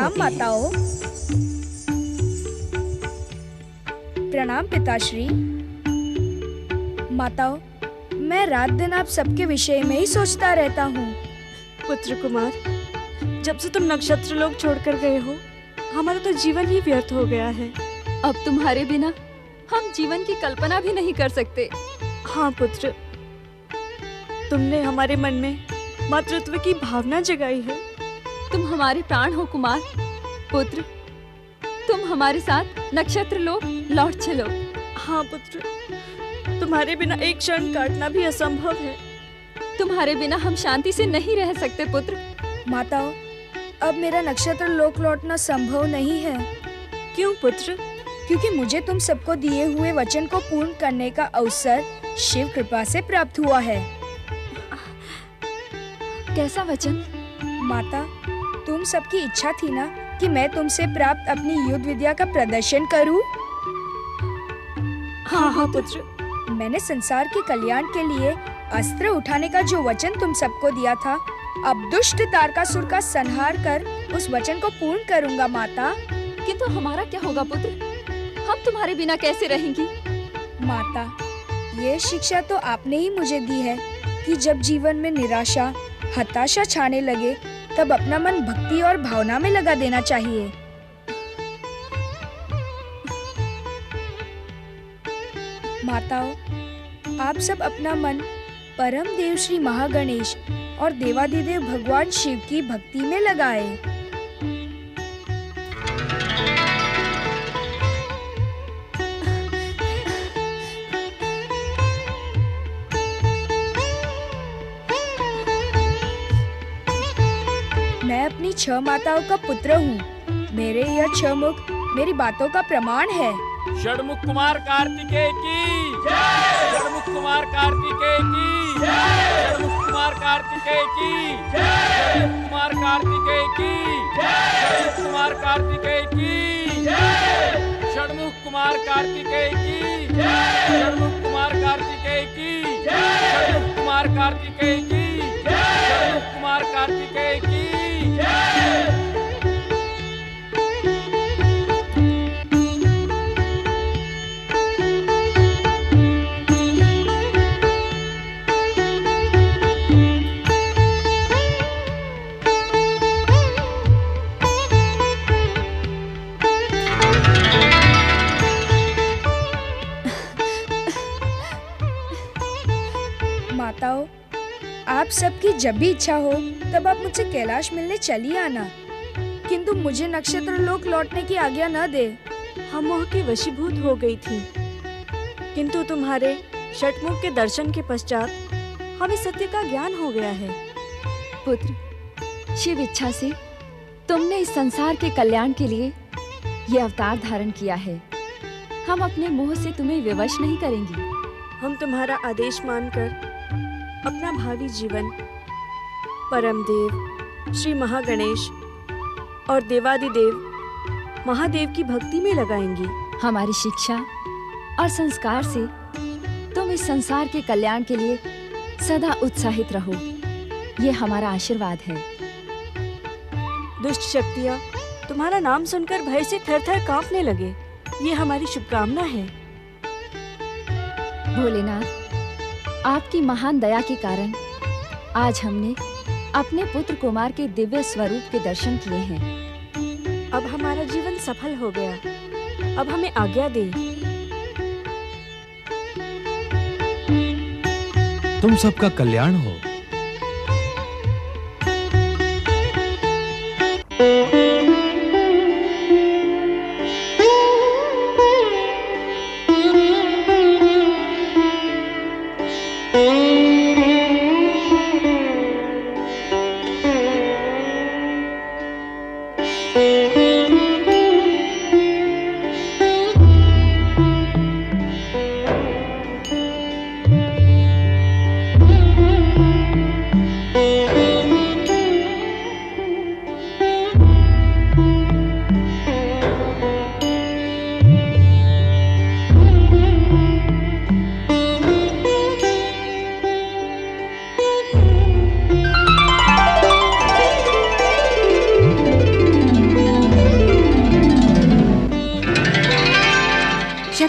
प्रणाम माताओं। प्रणाम पिताश्री। माताओं, मैं रात दिन आप सबके विषय में ही सोचता रहता हूँ। पुत्र कुमार, जब से तुम नक्षत्र लोक छोड़कर गए हो, हमारा तो जीवन ही व्यर्थ हो गया है। अब तुम्हारे बिना हम जीवन की कल्पना भी नहीं कर सकते। हाँ पुत्र, तुमने हमारे मन में मातृत्व की भावना जगाई है। तुम हमारे प्राण हो कुमार। पुत्र, तुम हमारे साथ नक्षत्र लोक लौट चलो। हाँ पुत्र, तुम्हारे बिना एक क्षण काटना भी असंभव है। तुम्हारे बिना हम शांति से नहीं रह सकते पुत्र। माताओं, अब मेरा नक्षत्र लोक लौटना संभव नहीं है। क्यों पुत्र? क्योंकि मुझे तुम सबको दिए हुए वचन को पूर्ण करने का अवसर शिव कृपा से प्राप्त हुआ है। कैसा वचन? माता, तुम सबकी इच्छा थी ना कि मैं तुमसे प्राप्त अपनी युद्ध विद्या का प्रदर्शन करूं? हाँ हाँ पुत्र, मैंने संसार के कल्याण के लिए अस्त्र उठाने का जो वचन तुम सबको दिया था, अब दुष्ट तारकासुर का संहार कर उस वचन को पूर्ण करूंगा माता। किंतु हमारा क्या होगा पुत्र? हम तुम्हारे बिना कैसे रहेंगी? माता, ये शिक्षा तो आपने ही मुझे दी है कि जब जीवन में निराशा, हताशा छाने लगे, तब अपना मन भक्ति और भावना में लगा देना चाहिए। माताओं, आप सब अपना मन परम देव श्री महागणेश और देवाधिदेव भगवान शिव की भक्ति में लगाए। मैं अपनी 6 माताओं का पुत्र हूँ। मेरे यह 6 मुख मेरी बातों का प्रमाण है। षडमुख कुमार कार्तिकेय की जय। षडमुख कुमार कार्तिकेय की जय। षडमुख कुमार कार्तिकेय की जय। षडमुख कुमार कार्तिकेय की जय। षडमुख कुमार कार्तिकेय की जय। षडमुख कुमार कार्तिकेय की जय। षडमुख कुमार कार्तिकेय की जय। षडमुख कुमार कार्तिकेय की जय। षडमुख कुमार कार्तिकेय की जय। माताओं, आप सबकी जब भी इच्छा हो तब आप मुझसे कैलाश मिलने चली आना, किंतु मुझे नक्षत्र लोक लौटने की आज्ञा न दे। हम मोह की वशीभूत हो गई थी, किंतु तुम्हारे षटमुख के दर्शन के पश्चात हमें सत्य का ज्ञान हो गया है। पुत्र, शिव इच्छा से तुमने इस संसार के कल्याण के लिए ये अवतार धारण किया है। हम अपने मोह से तुम्हें विवश नहीं करेंगे। हम तुम्हारा आदेश मानकर अपना भावी जीवन परम देव श्री महागणेश और देवादिदेव महादेव की भक्ति में लगाएंगी। हमारी शिक्षा और संस्कार से तुम इस संसार के कल्याण के लिए सदा उत्साहित रहो, ये हमारा आशीर्वाद है। दुष्ट शक्तियाँ तुम्हारा नाम सुनकर भय से थर-थर कांपने लगे, ये हमारी शुभकामना है। भोलेनाथ, आपकी महान दया के कारण आज हमने अपने पुत्र कुमार के दिव्य स्वरूप के दर्शन किए हैं। अब हमारा जीवन सफल हो गया। अब हमें आज्ञा दे। तुम सबका कल्याण हो।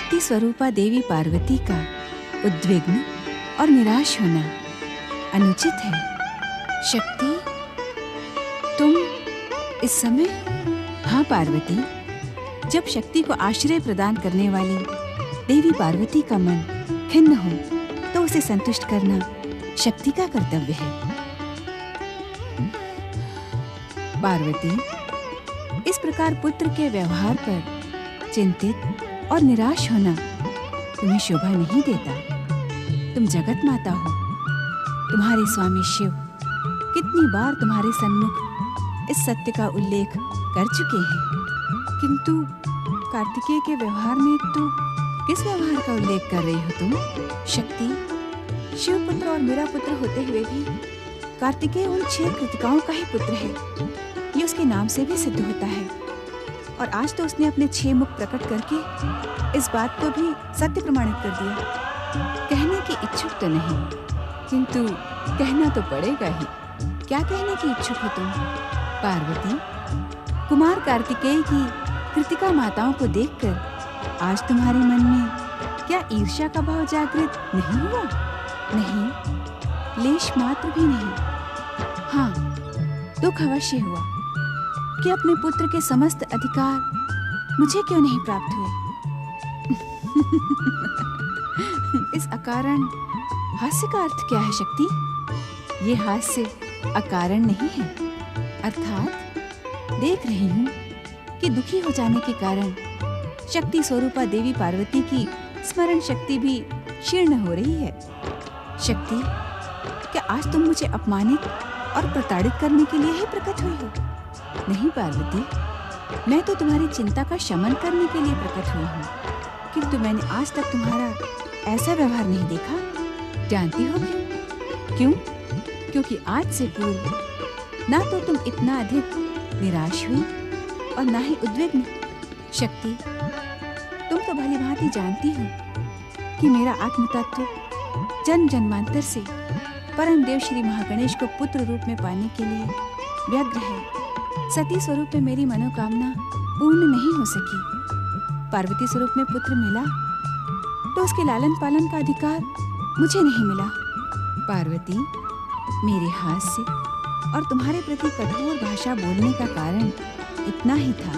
शक्ति स्वरूपा देवी पार्वती का उद्विग्न और निराश होना अनुचित है। शक्ति, तुम इस समय? हाँ पार्वती, जब शक्ति को आश्रय प्रदान करने वाली देवी पार्वती का मन खिन्न हो तो उसे संतुष्ट करना शक्ति का कर्तव्य है। पार्वती, इस प्रकार पुत्र के व्यवहार पर चिंतित और निराश होना तुम्हें शोभा नहीं देता। तुम जगत माता हो। तुम्हारे स्वामी शिव कितनी बार तुम्हारे सन्मुख इस सत्य का उल्लेख कर चुके हैं, किंतु कार्तिकेय के व्यवहार में तो किस व्यवहार का उल्लेख कर रही हो तुम? शक्ति, शिव पुत्र और मेरा पुत्र होते हुए भी कार्तिकेय उन 6 कृतिकाओं का ही पुत्र है। ये उसके नाम से भी सिद्ध होता है। और आज तो उसने अपने 6 मुख प्रकट करके इस बात को भी सत्य प्रमाणित कर दिया। कहने की इच्छुक तो नहीं, किंतु कहना तो पड़ेगा ही। क्या कहने की इच्छुक हो तुम? पार्वती, कुमार कार्तिकेय की कृतिका माताओं को देखकर आज तुम्हारे मन में क्या ईर्ष्या का भाव जागृत नहीं हुआ? नहीं, लेश मात्र भी नहीं। हाँ, दुख अवश्य हुआ कि अपने पुत्र के समस्त अधिकार मुझे क्यों नहीं प्राप्त हुए। इस अकारण हास्य का अर्थ क्या है शक्ति? ये हास्य अकारण नहीं है। अर्थात देख रही हूँ कि दुखी हो जाने के कारण शक्ति स्वरूपा देवी पार्वती की स्मरण शक्ति भी क्षीर्ण हो रही है। शक्ति, क्या आज तुम मुझे अपमानित और प्रताड़ित करने के लिए ही प्रकट हुई हो? नहीं पार्वती, मैं तो तुम्हारी चिंता का शमन करने के लिए प्रकट हुई हूँ, किंतु मैंने आज तक तुम्हारा ऐसा व्यवहार नहीं देखा। जानती हो क्यों? क्यों? क्योंकि आज से पूर्व ना तो तुम इतना अधिक निराश हुई और ना ही उद्विग्न। शक्ति, तुम तो भली भांति जानती हो कि मेरा आत्म तत्व जन्म जन्मांतर से परम देव श्री महागणेश को पुत्र रूप में पाने के लिए व्यग्र है। सती स्वरूप में मेरी मनोकामना पूर्ण नहीं हो सकी। पार्वती स्वरूप में पुत्र मिला तो उसके लालन पालन का अधिकार मुझे नहीं मिला। पार्वती, मेरे हास्य और तुम्हारे प्रति कठोर भाषा बोलने का कारण इतना ही था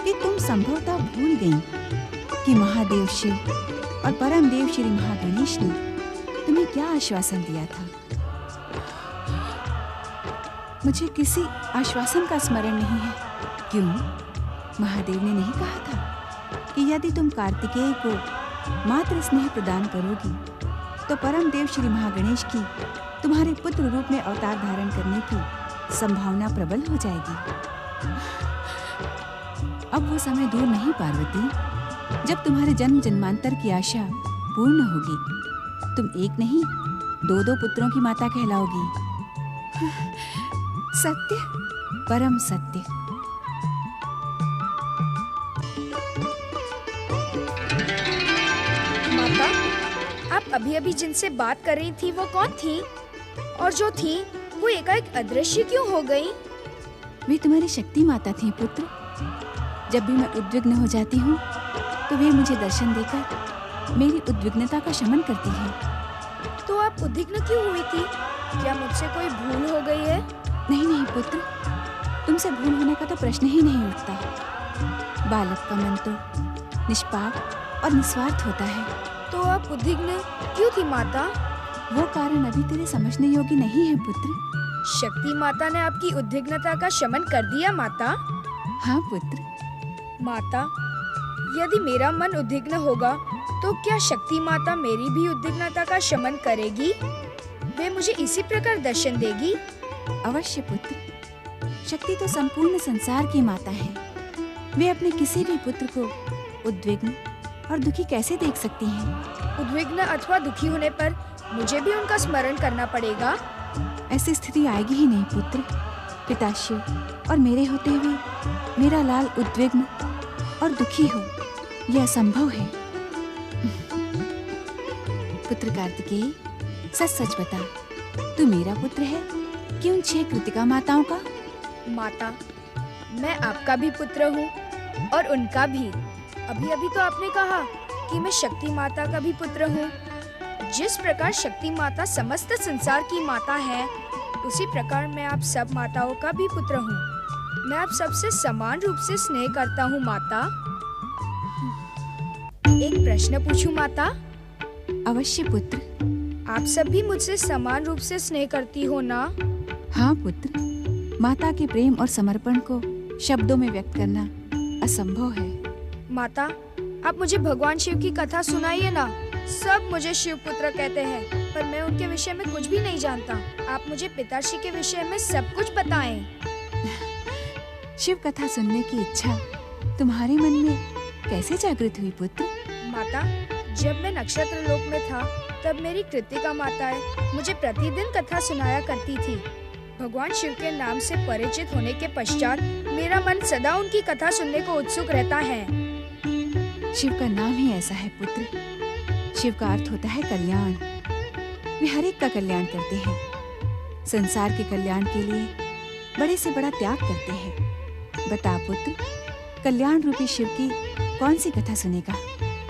कि तुम संभवतः भूल गई कि महादेव शिव और परम देव श्री महागणेश ने तुम्हें क्या आश्वासन दिया था। मुझे किसी आश्वासन का स्मरण नहीं है। क्यों? महादेव ने नहीं कहा था कि यदि तुम कार्तिकेय को मात्र स्नेह प्रदान करोगी तो परम देव श्री महागणेश की तुम्हारे पुत्र रूप में अवतार धारण करने की संभावना प्रबल हो जाएगी। अब वो समय दूर नहीं पार्वती, जब तुम्हारे जन्म जन्मांतर की आशा पूर्ण होगी। तुम एक नहीं 2-2 पुत्रों की माता कहलाओगी। सत्य, परम सत्य। माता, आप अभी अभी जिनसे बात कर रही थी वो कौन थी? और जो थी वो एकाएक अदृश्य क्यों हो गई? वे तुम्हारी शक्ति माता थी पुत्र। जब भी मैं उद्विग्न हो जाती हूँ तो वे मुझे दर्शन देकर मेरी उद्विग्नता का शमन करती है। तो आप उद्विग्न क्यों हुई थी? क्या मुझसे कोई भूल हो गई है? नहीं नहीं पुत्र, तुमसे भूल होने का तो प्रश्न ही नहीं उठता। बालक का मन तो निष्पाप और निस्वार्थ होता है। तो आप उद्विग्न क्यों थी माता? वो कारण अभी तेरे समझने योग्य नहीं है पुत्र। शक्ति माता ने आपकी उद्विग्नता का शमन कर दिया माता? हाँ पुत्र। माता, यदि मेरा मन उद्विग्न होगा तो क्या शक्ति माता मेरी भी उद्विग्नता का शमन करेगी? वे मुझे इसी प्रकार दर्शन देगी? अवश्य पुत्र। शक्ति तो संपूर्ण संसार की माता है। वे अपने किसी भी पुत्र को उद्विग्न और दुखी कैसे देख सकती हैं? उद्विग्न अथवा दुखी होने पर मुझे भी उनका स्मरण करना पड़ेगा। ऐसी स्थिति आएगी ही नहीं पुत्र। पिता शिव और मेरे होते हुए मेरा लाल उद्विग्न और दुखी हो, यह असंभव है। पुत्र कार्तिकेय, सच सच बता, तू मेरा पुत्र है कि उन 6 कृतिका माताओं का? माता, मैं आपका भी पुत्र हूँ और उनका भी। अभी अभी तो आपने कहा कि मैं शक्ति माता का भी पुत्र हूँ। जिस प्रकार शक्ति माता समस्त संसार की माता है, उसी प्रकार मैं आप सब माताओं का भी पुत्र हूँ। मैं आप सबसे समान रूप से स्नेह करता हूँ माता। एक प्रश्न पूछूं माता? अवश्य पुत्र। आप सब भी मुझसे समान रूप से स्नेह करती हो ना? हाँ पुत्र, माता के प्रेम और समर्पण को शब्दों में व्यक्त करना असंभव है। माता, आप मुझे भगवान शिव की कथा सुनाइए ना। सब मुझे शिव पुत्र कहते हैं, पर मैं उनके विषय में कुछ भी नहीं जानता। आप मुझे पिताश्री के विषय में सब कुछ बताएं। शिव कथा सुनने की इच्छा तुम्हारे मन में कैसे जागृत हुई पुत्र? माता, जब मैं नक्षत्र लोक में था, तब मेरी कृतिका माताएं मुझे प्रतिदिन कथा सुनाया करती थी। भगवान शिव के नाम से परिचित होने के पश्चात मेरा मन सदा उनकी कथा सुनने को उत्सुक रहता है। शिव का नाम ही ऐसा है पुत्र। शिव का अर्थ होता है कल्याण। वे हर एक का कल्याण करते हैं। संसार के कल्याण के लिए बड़े से बड़ा त्याग करते हैं। बता पुत्र, कल्याण रूपी शिव की कौन सी कथा सुनेगा?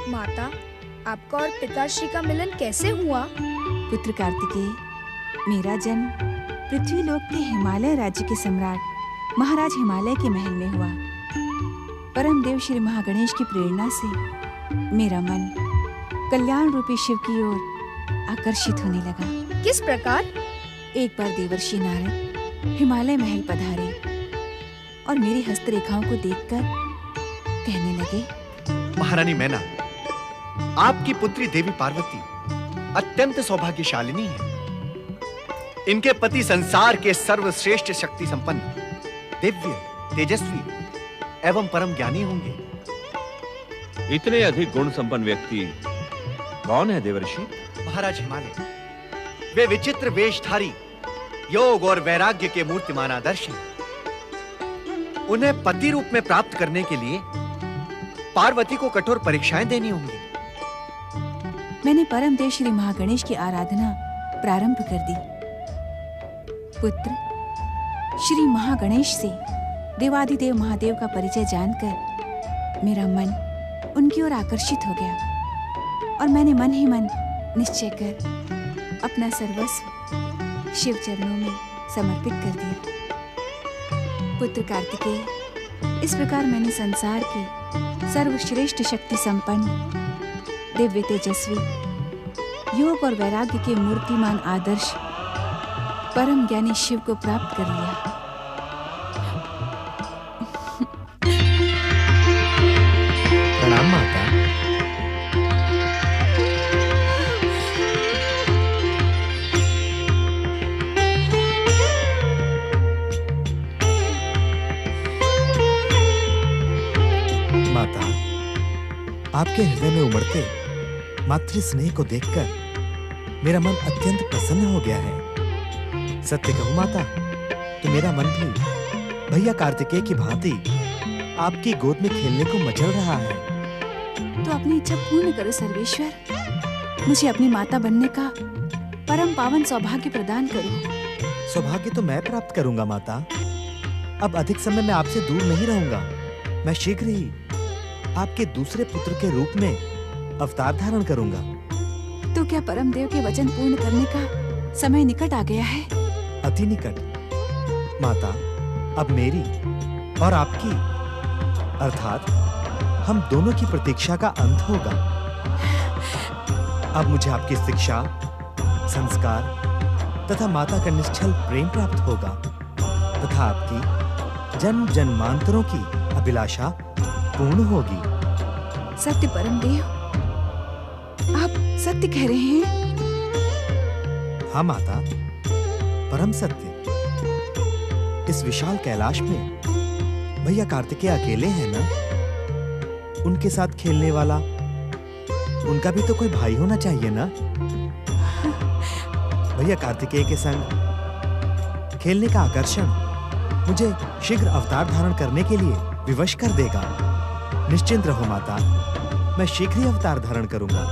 माता, आपका और पिताश्री का मिलन कैसे हुआ? पुत्र कार्तिकेय, मेरा जन्म पृथ्वी लोक के हिमालय राज्य के सम्राट महाराज हिमालय के महल में हुआ। परम देव श्री महागणेश की प्रेरणा से मेरा मन कल्याण रूपी शिव की ओर आकर्षित होने लगा। किस प्रकार? एक बार देवर्षि नारद हिमालय महल पधारे और मेरी हस्तरेखाओं को देखकर कहने लगे, महारानी मैना, आपकी पुत्री देवी पार्वती अत्यंत सौभाग्यशालिनी है। इनके पति संसार के सर्वश्रेष्ठ शक्ति संपन्न, दिव्य, तेजस्वी एवं परम ज्ञानी होंगे। इतने अधिक गुण संपन्न व्यक्ति कौन है देवर्षि? महाराज हिमालय, वे विचित्र वेशधारी, योग और वैराग्य के मूर्तिमान आदर्श हैं। उन्हें पति रूप में प्राप्त करने के लिए पार्वती को कठोर परीक्षाएं देनी होंगी। मैंने परम देव श्री महागणेश की आराधना प्रारंभ कर दी। पुत्र, श्री महागणेश से देवाधिदेव महादेव का परिचय जानकर मेरा मन उनकी ओर आकर्षित हो गया और मैंने मन ही मन निश्चय कर अपना सर्वस्व शिव चरणों में समर्पित कर दिया। पुत्र कार्तिकेय, इस प्रकार मैंने संसार के सर्वश्रेष्ठ शक्ति संपन्न, दिव्य तेजस्वी, योग और वैराग्य के मूर्तिमान आदर्श परम ज्ञानी शिव को प्राप्त कर लिया। प्रणाम माता। माता, आपके हृदय में उमड़ते मातृ स्नेह को देखकर मेरा मन अत्यंत प्रसन्न हो गया है। सत्य कहूं माता, तो मेरा मन भी भैया कार्तिकेय की भांति आपकी गोद में खेलने को मचल रहा है। तो अपनी इच्छा पूर्ण करो सर्वेश्वर। मुझे अपनी माता बनने का परम पावन सौभाग्य प्रदान करो। सौभाग्य तो मैं प्राप्त करूंगा माता। अब अधिक समय मैं आपसे दूर नहीं रहूंगा। मैं शीघ्र ही आपके दूसरे पुत्र के रूप में अवतार धारण करूंगा। तो क्या परम देव के वचन पूर्ण करने का समय निकट आ गया है? अति निकट माता। अब मेरी और आपकी अर्थात हम दोनों की प्रतीक्षा का अंत होगा। अब मुझे आपकी शिक्षा, संस्कार तथा माता का निश्चल प्रेम प्राप्त होगा तथा आपकी जन्म जन्मांतरों की अभिलाषा पूर्ण होगी। सत्य परम देव, आप सत्य कह रहे हैं? हाँ माता, परम सत्य। इस विशाल कैलाश में भैया कार्तिकेय अकेले हैं ना? उनके साथ खेलने वाला उनका भी तो कोई भाई होना चाहिए ना? भैया कार्तिकेय के संग खेलने का आकर्षण मुझे शीघ्र अवतार धारण करने के लिए विवश कर देगा। निश्चिंत रहो माता, मैं शीघ्र ही अवतार धारण करूंगा।